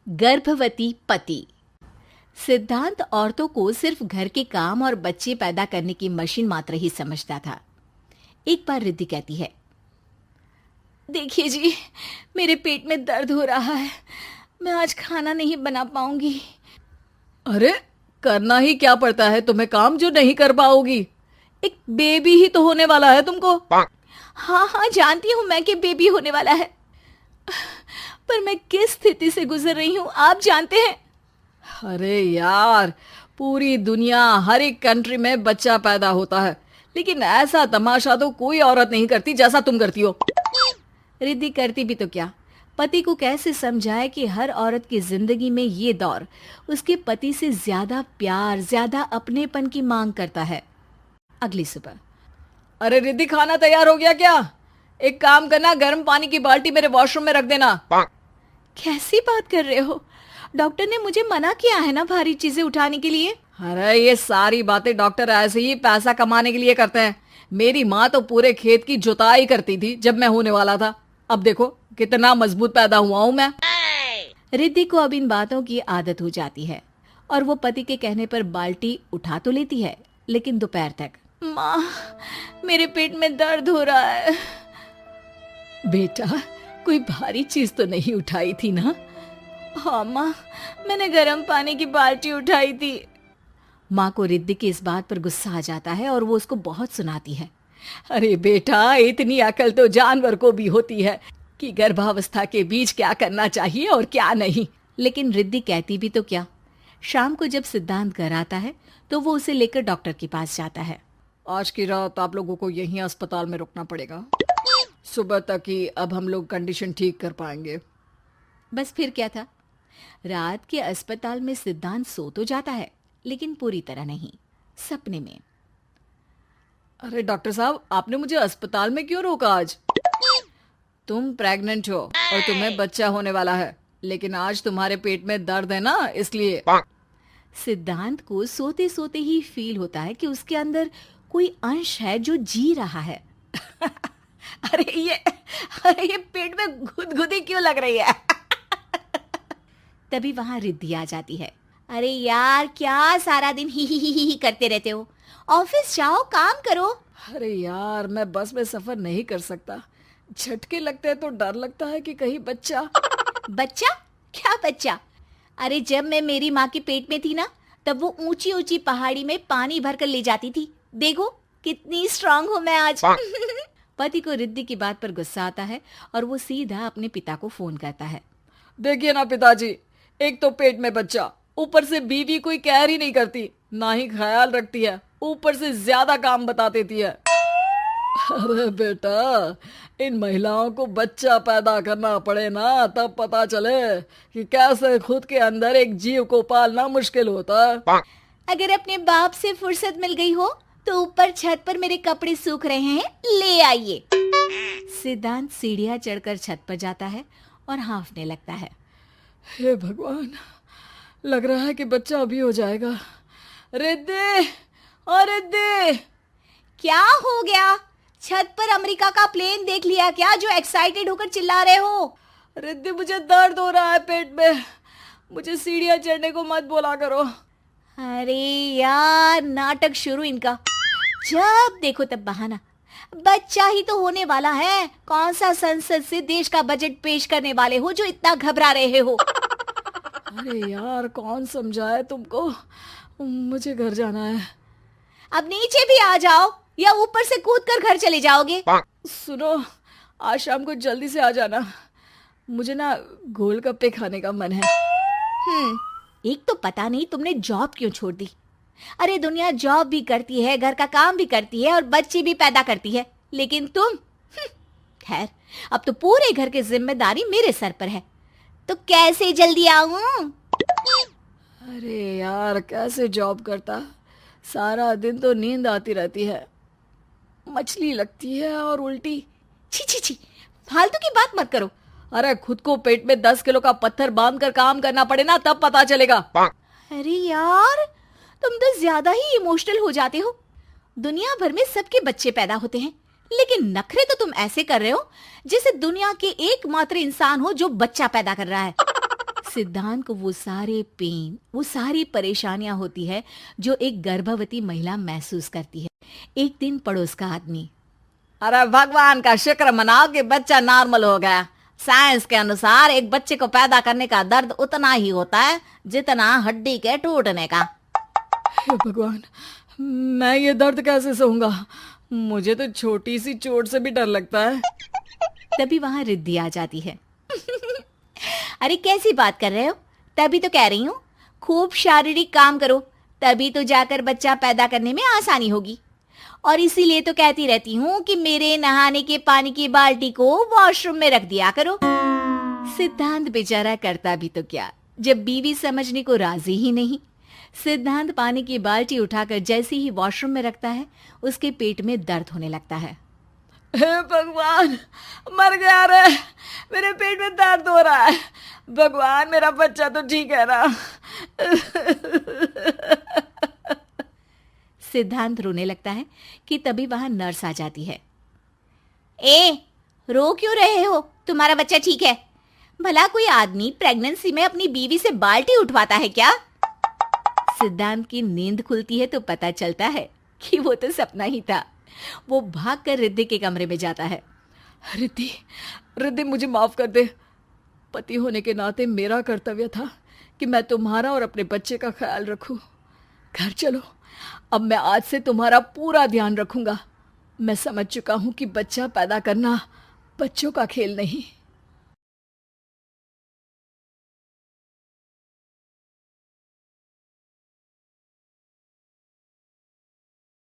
गर्भवती पति। सिद्धांत औरतों को सिर्फ घर के काम और बच्चे पैदा करने की मशीन मात्र ही समझता था। एक बार रिद्धि कहती है, देखिए जी, मेरे पेट में दर्द हो रहा है, मैं आज खाना नहीं बना पाऊंगी। अरे करना ही क्या पड़ता है तुम्हें काम जो नहीं कर पाओगी? एक बेबी ही तो होने वाला है तुमको। हाँ हाँ, जानती हूँ मैं कि बेबी होने वाला है, पर मैं किस स्थिति से गुजर रही हूँ आप जानते हैं। अरे यार, पूरी दुनिया हर एक कंट्री में बच्चा पैदा होता है, लेकिन ऐसा तमाशा तो कोई औरत नहीं करती जैसा तुम करती हो। रिद्धि करती भी तो क्या, पति को कैसे समझाए कि हर औरत की जिंदगी में ये दौर उसके पति से ज्यादा प्यार, ज्यादा अपनेपन की मांग करता है। अगली सुबह, अरे रिद्धि, खाना तैयार हो गया क्या? एक काम करना, गर्म पानी की बाल्टी मेरे वॉशरूम में रख देना। कैसी बात कर रहे हो? डॉक्टर ने मुझे मना किया है ना भारी चीजें उठाने के लिए। अरे ये सारी बातें डॉक्टर ऐसे ही पैसा कमाने के लिए करते हैं। मेरी माँ तो पूरे खेत की जुताई करती थी जब मैं होने वाला था। अब देखो कितना मजबूत पैदा हुआ हूँ मैं। रिद्धि को अब इन बातों की आदत हो जाती है और वो पति के कहने पर बाल्टी उठा तो लेती है, लेकिन दोपहर तक। माँ, मेरे पेट में दर्द हो रहा है। बेटा, कोई भारी चीज तो नहीं उठाई थी ना? हाँ माँ, मैंने गर्म पानी की बाल्टी उठाई थी। माँ को रिद्धि की इस बात पर गुस्सा आ जाता है और वो उसको बहुत सुनाती है। अरे बेटा, इतनी अकल तो जानवर को भी होती है कि गर्भावस्था के बीच क्या करना चाहिए और क्या नहीं। लेकिन रिद्धि कहती भी तो क्या। शाम को जब सिद्धांत घर आता है तो वो उसे लेकर डॉक्टर के पास जाता है। आज की रात आप लोगों को यहीं अस्पताल में रुकना पड़ेगा, सुबह तक ही अब हम लोग कंडीशन ठीक कर पाएंगे। बस फिर क्या था, रात के अस्पताल में सिद्धांत सो तो जाता है, लेकिन पूरी तरह नहीं, सपने में। अरे डॉक्टर साहब, आपने मुझे अस्पताल में क्यों रोका आज? तुम प्रेग्नेंट हो और तुम्हें बच्चा होने वाला है, लेकिन आज तुम्हारे पेट में दर्द है ना, इसलिए। सिद्धांत को सोते सोते ही फील होता है कि उसके अंदर कोई अंश है जो जी रहा है। अरे ये पेट में गुदगुदी क्यों लग रही है? तभी वहां रिद्धि आ जाती है। अरे यार, क्या सारा दिन ही करते रहते हो? ऑफिस जाओ, काम करो। अरे यार, मैं बस में सफर नहीं कर सकता। झटके लगते हैं तो डर लगता है कि कहीं बच्चा। बच्चा? क्या बच्चा? अरे जब मैं मेरी माँ के पेट में थी ना, तब वो ऊंची ऊंची पहाड़ी में पानी भर कर ले जाती थी। देखो कितनी स्ट्रांग हूँ मैं आज। पति को रिद्धि की बात पर गुस्सा आता है और वो सीधा अपने पिता को फोन करता है। देखिए ना पिताजी, एक तो पेट में बच्चा, ऊपर से बीवी कोई केयर ही नहीं करती, ना ही ख्याल रखती है, ऊपर से ज्यादा काम बता देती है। अरे बेटा, इन महिलाओं को बच्चा पैदा करना पड़े ना, तब पता चले कि कैसे खुद के अंदर एक जीव को पालना मुश्किल होता है। अगर अपने बाप से फुर्सत मिल गई हो तो ऊपर छत पर मेरे कपड़े सूख रहे हैं, ले आइए। सिद्धांत सीढ़ियां चढ़कर छत पर जाता है और हांफने लगता है। हे भगवान, लग रहा है कि बच्चा अभी हो जाएगा। रिद्धि, ओ रिद्धि! क्या हो गया? छत पर अमेरिका का प्लेन देख लिया क्या जो एक्साइटेड होकर चिल्ला रहे हो? रिद्धि, मुझे दर्द हो रहा है पेट में, मुझे सीढ़ियां चढ़ने को मत बोला करो। अरे यार, नाटक शुरू इनका। जब देखो तब बहाना। बच्चा ही तो होने वाला है, कौन सा संसद से देश का बजट पेश करने वाले हो जो इतना घबरा रहे हो? अरे यार, कौन समझाए तुमको, मुझे घर जाना है। अब नीचे भी आ जाओ या ऊपर से कूद कर घर चले जाओगे? सुनो, आज शाम को जल्दी से आ जाना, मुझे ना गोलगप्पे खाने का मन है। एक तो पता नहीं तुमने जॉब क्यों छोड़ दी। अरे दुनिया जॉब भी करती है, घर का काम भी करती है और बच्चे भी पैदा करती है, लेकिन तुम खैर, अब तो पूरे घर की जिम्मेदारी मेरे सर पर है, तो कैसे जल्दी आऊं? अरे यार, कैसे जॉब करता, सारा दिन तो नींद आती रहती है, मछली लगती है और उल्टी। छी छी छी, फालतू की बात मत करो। अरे खुद को पेट में 10 किलो का पत्थर बांध कर काम करना पड़े ना, तब पता चलेगा। अरे यार, तुम तो ज्यादा ही इमोशनल हो जाते हो। दुनिया भर में सबके बच्चे पैदा होते हैं, लेकिन नखरे तो तुम ऐसे कर रहे हो जैसे दुनिया के एकमात्र इंसान हो जो बच्चा पैदा कर रहा है। सिद्धांत को वो सारे पेन, वो सारी परेशानियां होती है जो एक गर्भवती महिला महसूस करती है। एक दिन पड़ोस का आदमी, अरे भगवान का शुक्र मनाओ कि बच्चा नॉर्मल हो गया। साइंस के अनुसार एक बच्चे को पैदा करने का दर्द उतना ही होता है जितना हड्डी के टूटने का। हे भगवान, मैं ये दर्द कैसे सहूंगा? मुझे तो छोटी सी चोट से भी डर लगता है। तभी वहां रिद्धि आ जाती है। अरे कैसी बात कर रहे हो? तभी तो कह रही हूँ, खूब शारीरिक काम करो, तभी तो जाकर बच्चा पैदा करने में आसानी होगी। और इसीलिए तो कहती रहती हूँ कि मेरे नहाने के पानी की बाल्टी को वॉशरूम में रख दिया करो। सिद्धांत बेचारा करता भी तो क्या, जब बीवी समझने को राजी ही नहीं। सिद्धांत पानी की बाल्टी उठाकर जैसे ही वॉशरूम में रखता है, उसके पेट में दर्द होने लगता है। हे भगवान, मर गया रे, मेरे पेट में दर्द हो रहा है। भगवान, मेरा बच्चा तो ठीक है ना? सिद्धांत रोने लगता है कि तभी वहां नर्स आ जाती है। ए, रो क्यों रहे हो? तुम्हारा बच्चा ठीक है। भला कोई आदमी प्रेगनेंसी में अपनी बीवी से बाल्टी उठवाता है क्या? सिद्धांत की नींद खुलती है तो पता चलता है कि वो तो सपना ही था। वो भागकर रिद्धि के कमरे में जाता है। रिद्धि, रिद्धि, मुझे माफ कर दे। पति होने के नाते मेरा कर्तव्य था कि मैं तुम्हारा और अपने बच्चे का ख्याल रखूं। घर चलो, अब मैं आज से तुम्हारा पूरा ध्यान रखूंगा। मैं समझ चुका हूं कि बच्चा पैदा करना बच्चों का खेल नहीं।